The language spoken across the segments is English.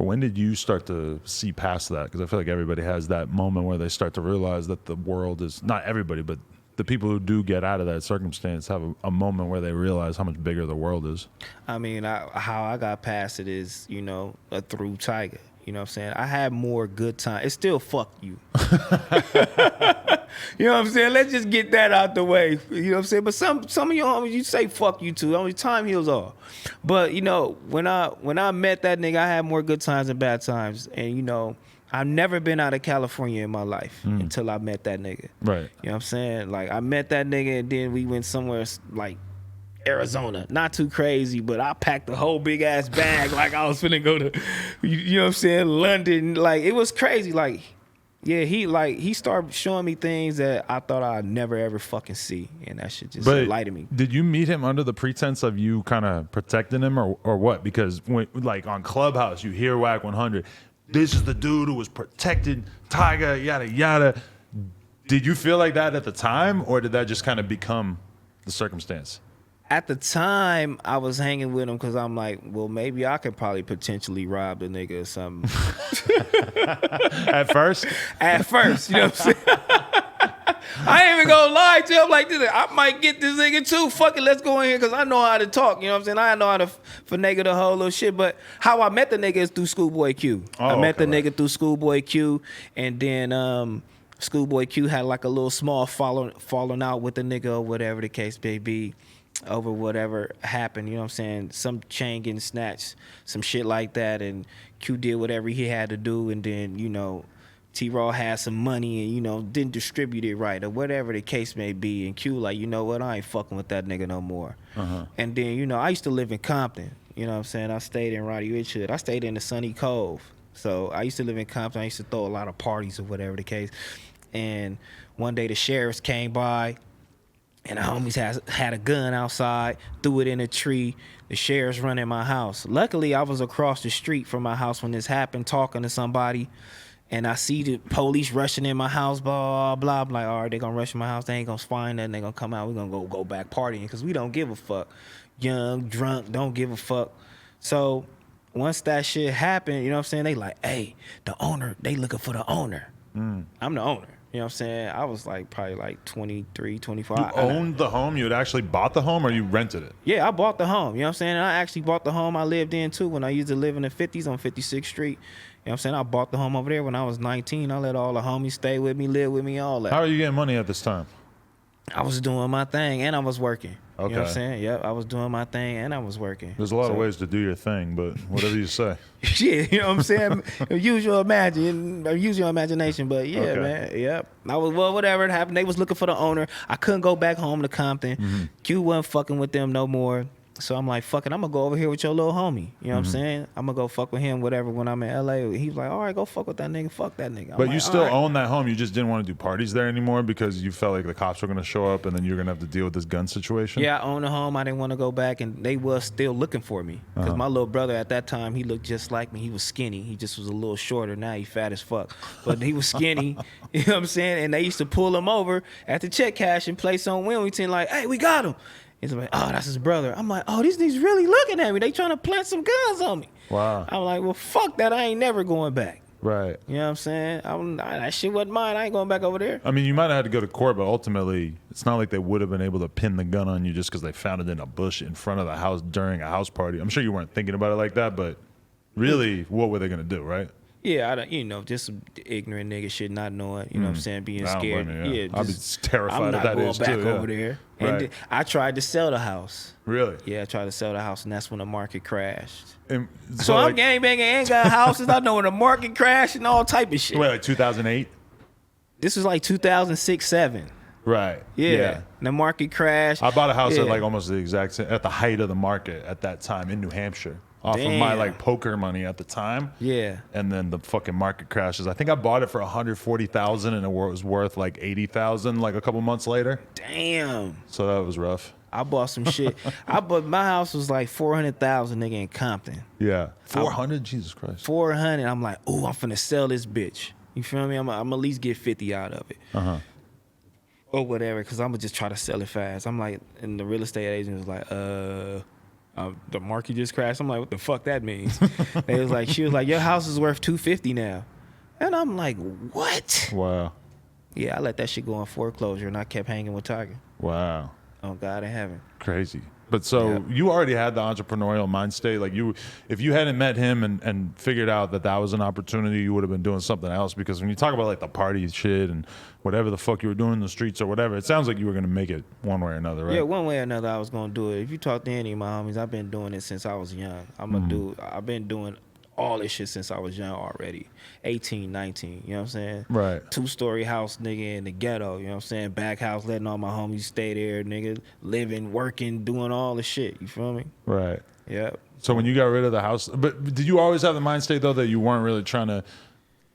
But when did you start to see past that? Because I feel like everybody has that moment where they start to realize that the world is, not everybody, but the people who do get out of that circumstance have a moment where they realize how much bigger the world is. I mean, how I got past it is, you know, through Tyga. You know what I'm saying? I had more good time. It's still fuck you. You know what I'm saying? Let's just get that out the way. You know what I'm saying? But some of your homies, you say fuck you too. Only time heals all. But, you know, when I met that nigga, I had more good times than bad times. And, you know, I've never been out of California in my life until I met that nigga. Right. You know what I'm saying? Like, I met that nigga and then we went somewhere like Arizona. Not too crazy, but I packed a whole big ass bag like I was finna go to, you know what I'm saying, London. Like, it was crazy. Like, yeah, he started showing me things that I thought I'd never ever fucking see, and that shit just enlightened me. Did you meet him under the pretense of you kind of protecting him, or what? Because when, like on Clubhouse, you hear Whack 100. This is the dude who was protecting Tyga, yada yada. Did you feel like that at the time, or did that just kind of become the circumstance? At the time, I was hanging with him because I'm like, well, maybe I could probably potentially rob the nigga or something. At first? At first, you know what I'm saying? I ain't even gonna lie to him like this. I might get this nigga too. Fuck it, let's go in here because I know how to talk. You know what I'm saying? I know how to finagle the whole little shit. But how I met the nigga is through Schoolboy Q. I met the nigga through Schoolboy Q, and then Schoolboy Q had like a little small falling out with the nigga or whatever the case may be. Over whatever happened, you know what I'm saying? Some chain getting snatched, some shit like that, and Q did whatever he had to do, and then, you know, T-Raw had some money and, you know, didn't distribute it right or whatever the case may be, and Q like, you know what, I ain't fucking with that nigga no more. And then, you know, I used to live in Compton, you know what I'm saying? I stayed in Roddy Rich Hood. I stayed in the Sunny Cove. So I used to live in Compton. I used to throw a lot of parties or whatever the case. And one day the sheriffs came by, and the homies had a gun outside, threw it in a tree. The sheriff's running my house. Luckily, I was across the street from my house when this happened, talking to somebody, and I see the police rushing in my house, blah, blah. I'm like, all right, they gonna rush in my house. They ain't gonna find nothing. They gonna come out. We gonna go back partying because we don't give a fuck. Young, drunk, don't give a fuck. So once that shit happened, you know what I'm saying? They like, hey, the owner, they looking for the owner. I'm the owner. You know what I'm saying? I was like probably like 23, 24. You owned the home? You had actually bought the home, or you rented it? Yeah, I bought the home. You know what I'm saying? And I actually bought the home I lived in too when I used to live in the 50s on 56th Street. You know what I'm saying? I bought the home over there when I was 19. I let all the homies stay with me, live with me, all that. How are you getting money at this time? I was doing my thing and I was working. Okay. You know what I'm saying? Yep, I was doing my thing and I was working. There's a lot of ways to do your thing, but whatever you say. Yeah, you know what I'm saying? Use your imagination, but yeah, okay. Man, yep. I was, well, whatever it happened, they was looking for the owner. I couldn't go back home to Compton. Q wasn't fucking with them no more. So I'm like, fuck it, I'm gonna go over here with your little homie. You know what I'm saying? I'm gonna go fuck with him, whatever, when I'm in LA. He was like, all right, go fuck with that nigga, fuck that nigga. But like, you still own that home, you just didn't want to do parties there anymore because you felt like the cops were gonna show up and then you're gonna have to deal with this gun situation? Yeah, I own the home, I didn't want to go back, and they was still looking for me. Because my little brother at that time, he looked just like me. He was skinny. He just was a little shorter. Now he fat as fuck. But he was skinny, you know what I'm saying? And they used to pull him over at the check cashing place on Wilmington like, hey, we got him. He's like, oh, that's his brother. I'm like, oh, these niggas really looking at me. They trying to plant some guns on me. Wow. I'm like, well, fuck that. I ain't never going back. Right. You know what I'm saying? That shit wasn't mine. I ain't going back over there. I mean, you might have had to go to court, but ultimately, it's not like they would have been able to pin the gun on you just because they found it in a bush in front of the house during a house party. I'm sure you weren't thinking about it like that, but really, what were they going to do, right? Yeah, you know, just some ignorant nigga shit, not knowing, you know what I'm saying, being scared. Yeah, I'd be terrified at that age too. I'm not going back over there. And right. I tried to sell the house. Really? Yeah, I tried to sell the house, and that's when the market crashed. And so I'm gangbanging and got houses. I know when the market crashed and all type of shit. Wait, like 2008? This was like 2006, 7. Right. Yeah. The market crashed. I bought a house at like almost the exact same, at the height of the market at that time in New Hampshire. Off of my like poker money at the time. Yeah. And then the fucking market crashes. I think I bought it for $140,000 and it was worth like $80,000 like a couple months later. Damn. So that was rough. I bought some shit. My house was like $400,000, nigga, in Compton. Yeah. 400? Jesus Christ. 400. I'm like, ooh, I'm finna sell this bitch. You feel me? I'm at least get 50 out of it. Or whatever, because I'm gonna just try to sell it fast. I'm like, and the real estate agent was like, The market just crashed. I'm like, what the fuck that means? She was like, your house is worth $250 now. And I'm like, what? Wow. Yeah, I let that shit go on foreclosure, and I kept hanging with Tyga. Wow. Oh, God in heaven. Crazy. But so you already had the entrepreneurial mind state. Like if you hadn't met him and figured out that was an opportunity, you would have been doing something else. Because when you talk about like the party shit and whatever the fuck you were doing in the streets or whatever, it sounds like you were going to make it one way or another, right? Yeah, one way or another, I was going to do it. If you talk to any of my homies, I've been doing it since I was young. I'm a dude. I've been doing all this shit since I was young already. 18, 19, you know what I'm saying? Right. 2-story house, nigga, in the ghetto, you know what I'm saying? Back house, letting all my homies stay there, nigga. Living, working, doing all the shit, you feel me? Right. Yep. So when you got rid of the house, but did you always have the mind state, though, that you weren't really trying to,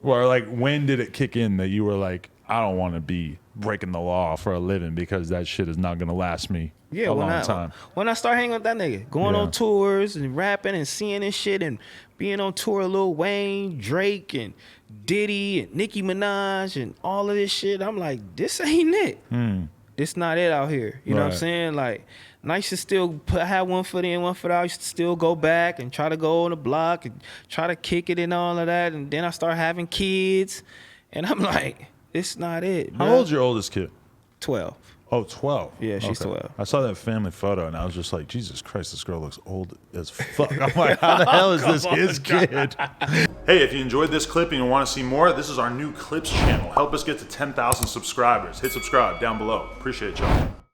or like when did it kick in that you were like, I don't want to be breaking the law for a living because that shit is not going to last me a long time? When I start hanging with that nigga, going on tours and rapping and seeing this shit and being on tour with Lil Wayne, Drake, and Diddy, and Nicki Minaj, and all of this shit, I'm like, this ain't it. This not it out here. You know what I'm saying? Like, and I used to still have one foot in, one foot out. I used to still go back and try to go on the block and try to kick it and all of that. And then I start having kids, and I'm like, it's not it, bro. How old's your oldest kid? 12. Oh, 12. Yeah, she's 12. I saw that family photo, and I was just like, Jesus Christ, this girl looks old as fuck. I'm like, how the hell is this his kid? Hey, if you enjoyed this clip and you want to see more, this is our new Clips channel. Help us get to 10,000 subscribers. Hit subscribe down below. Appreciate y'all.